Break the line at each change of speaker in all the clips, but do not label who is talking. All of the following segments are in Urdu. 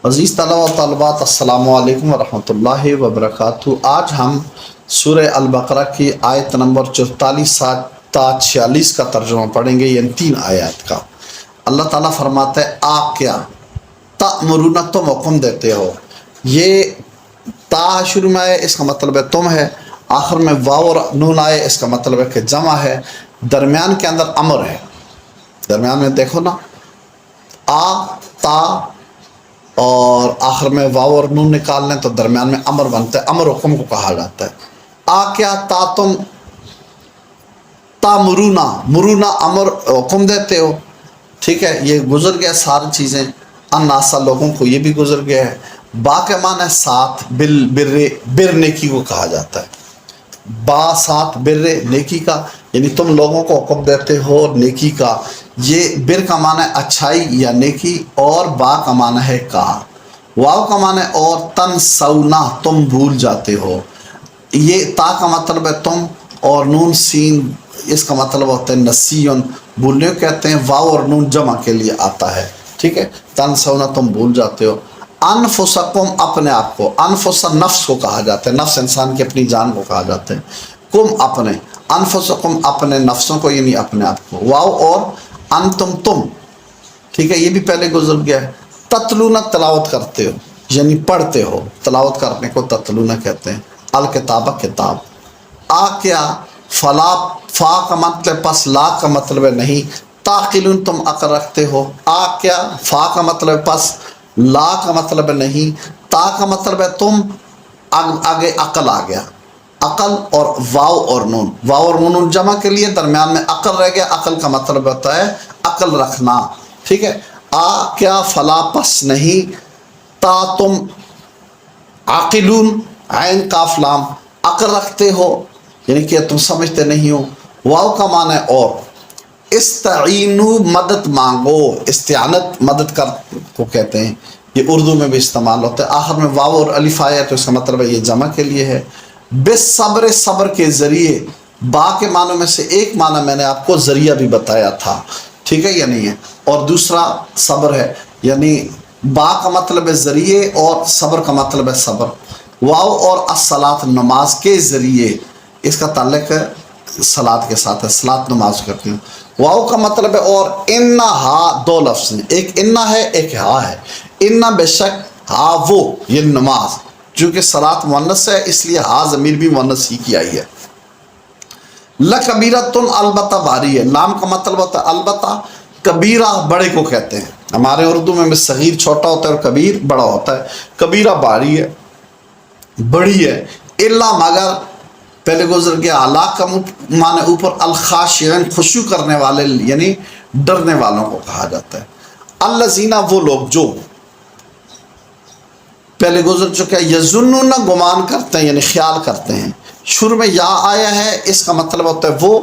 عزیز طلباء و طالبات، السلام علیکم ورحمۃ اللہ وبرکاتہ۔ آج ہم سورہ البقرہ کی آیت نمبر 44 تا 46 کا ترجمہ پڑھیں گے، یعنی 3 آیات کا۔ اللہ تعالیٰ فرماتا ہے کیا تأمرون، تم حکم دیتے ہو۔ یہ تا شروع میں آئے اس کا مطلب ہے تم ہے، آخر میں واو اور نون آئے اس کا مطلب ہے کہ جمع ہے، درمیان کے اندر امر ہے۔ درمیان میں دیکھو نا، تا اور آخر میں واو اور نون نکال لیں تو درمیان میں امر بنتا ہے، امر حکم کو کہا جاتا ہے۔ کیا تا تم مرونا، مرونا امر حکم دیتے ہو، ٹھیک ہے، یہ گزر گیا ساری چیزیں۔ الناسا لوگوں کو، یہ بھی گزر گیا ہے۔ با کے معنی ہے ساتھ، بر نیکی کو کہا جاتا ہے، با ساتھ بر نیکی کا، یعنی تم لوگوں کو حکم دیتے ہو نیکی کا۔ یہ بر کا معنی ہے اچھائی یا نیکی، اور با کا معنی ہے کا، واو کا معنی ہے اور، تنسونا تم بھول جاتے ہو۔ یہ تا کا مطلب ہے تم، اور نون سین اس کا مطلب ہوتا ہے نسیون، بھولنے کو کہتے ہیں۔ واو اور نون جمع کے لیے آتا ہے، ٹھیک ہے، تنسونا تم بھول جاتے ہو۔ انفسکم اپنے آپ کو، انفس نفس کو کہا جاتا ہے، نفس انسان کی اپنی جان کو کہا جاتا ہے۔ کم اپنے، انفسکم اپنے نفسوں کو، یعنی اپنے آپ کو۔ واو اور انتم تم، ٹھیک ہے، یہ بھی پہلے گزر گیا ہے۔ تتلون تلاوت کرتے ہو، یعنی پڑھتے ہو، تلاوت کرنے کو تتلون کہتے ہیں۔ الکتابہ کتاب۔ کیا فلا، فا کا مطلب پس، لا کا مطلب ہے نہیں۔ تاقلون تم عقل رکھتے ہو۔ کیا فا کا مطلب پس، لا کا مطلب ہے نہیں، تا کا مطلب ہے تم، آگے عقل آ گیا، عقل اور واو اور نون، واو اور نون جمع کے لیے، درمیان میں عقل رہ گیا۔ عقل کا مطلب ہوتا ہے عقل رکھنا، ٹھیک ہے۔ کیا فلا پس نہیں، تا تم، عاقلون عین کاف لام، عقل رکھتے ہو، یعنی کہ تم سمجھتے نہیں ہو۔ واو کا معنی ہے اور۔ استعینو مدد مانگو، استعانت مدد کر کو کہتے ہیں، یہ اردو میں بھی استعمال ہوتا ہے۔ آخر میں واو اور الف آیا تو اس کا مطلب ہے یہ جمع کے لیے ہے۔ بالصبر، صبر کے ذریعے۔ با کے معنوں میں سے ایک معنی میں نے آپ کو ذریعہ بھی بتایا تھا، ٹھیک ہے یا نہیں ہے، اور دوسرا صبر ہے، یعنی با کا مطلب ہے ذریعے اور صبر کا مطلب ہے صبر۔ واو اور الصلاۃ نماز کے ذریعے، اس کا تعلق ہے صلاۃ کے ساتھ ہے، صلاۃ نماز کرتی ہوں۔ واو کا مطلب ہے اور۔ انا ہا، دو لفظ ہیں، ایک انا ہے ایک ہا ہے۔ انا بے شک، ہا وہ، یہ نماز، چونکہ صلاۃ مؤنث ہے اس لیے ہا ضمیر بھی مؤنث ہی کی آئی ہے۔ لکبیرۃ، البتہ بھاری ہے، نام کا مطلب ہوتا ہے البتہ، کبیرہ بڑے کو کہتے ہیں، ہمارے اردو میں صغیر چھوٹا ہوتا ہے اور کبیر بڑا ہوتا ہے۔ کبیرہ بھاری ہے، بڑی ہے۔ الا مگر، پہلے گزر گیا، اعلیٰ کا معنی اوپر، الخاشعین خشوع کرنے والے، یعنی ڈرنے والوں کو کہا جاتا ہے۔ الذین وہ لوگ جو، پہلے گزر چکا ہے، یظنون گمان کرتے ہیں، یعنی خیال کرتے ہیں۔ شروع میں یا آیا ہے اس کا مطلب ہوتا ہے وہ،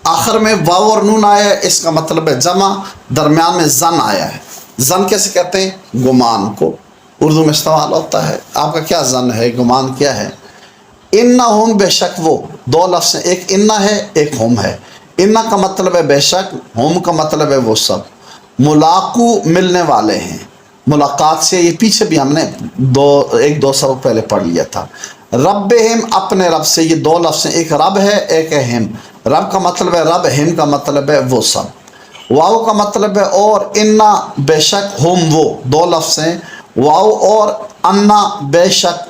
آخر میں واو اور نون آیا ہے اس کا مطلب ہے جمع، درمیان میں زن آیا ہے۔ زن کیسے کہتے ہیں؟ گمان کو، اردو میں استعمال ہوتا ہے۔ آپ کا کیا زن ہے، گمان کیا ہے؟ انہم بے شک وہ، دو لفظ ہیں، ایک انا ہے ایک ہم ہے۔ انا کا مطلب ہے بے شک، ہم کا مطلب ہے وہ سب، ملاقو ملنے والے ہیں، ملاقات سے، یہ پیچھے بھی ہم نے ایک دو سبق پہلے پڑھ لیا تھا۔ ربہم اپنے رب سے، یہ دو لفظ ہیں، ایک رب ہے ایک ہے ہم۔ رب کا مطلب ہے رب، ہم کا مطلب ہے وہ سب۔ واو کا مطلب ہے اور، انا بے شک، ہم وہ، دو لفظ ہیں، واو اور انا بے شک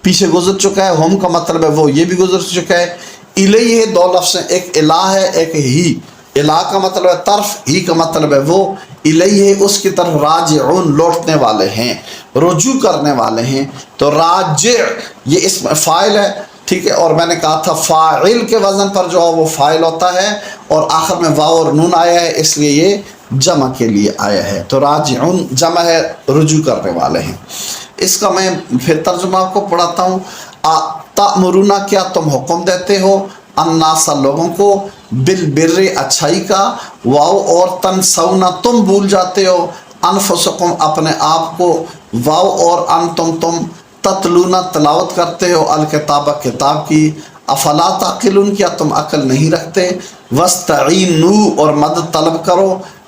پیچھے گزر چکا ہے، ہم کا مطلب ہے وہ، یہ بھی گزر چکا ہے۔ الیہ دو لفظ ہیں، ایک الہ ہے ایک ہی۔ الہ کا مطلب ہے طرف، ہی کا مطلب ہے وہ، الیہ اس کی طرف، راجعون لوٹنے والے ہیں، رجوع کرنے والے ہیں۔ تو راجع یہ اسم فاعل ہے، ٹھیک ہے، اور میں نے کہا تھا فاعل کے وزن پر جو ہے وہ فاعل ہوتا ہے، اور آخر میں واو اور نون آیا ہے اس لیے یہ جمع کے لیے آیا ہے۔ تو راجعون جمع ہے، رجوع کرنے والے ہیں۔ اس کا میں پھر ترجمہ آپ کو پڑھاتا ہوں۔ تأمرون کیا تم حکم دیتے ہو، الناس لوگوں کو، بالبر اچھائی کا، واو اور تنسون تم بھول جاتے ہو، انفسکم اپنے آپ کو، واو اور انتم تم، تتلون تلاوت کرتے ہو، الکتابہ کتاب کی، افلا تعقلون کیا تم عقل نہیں رکھتے، واستعینوا اور مدد طلب کرو،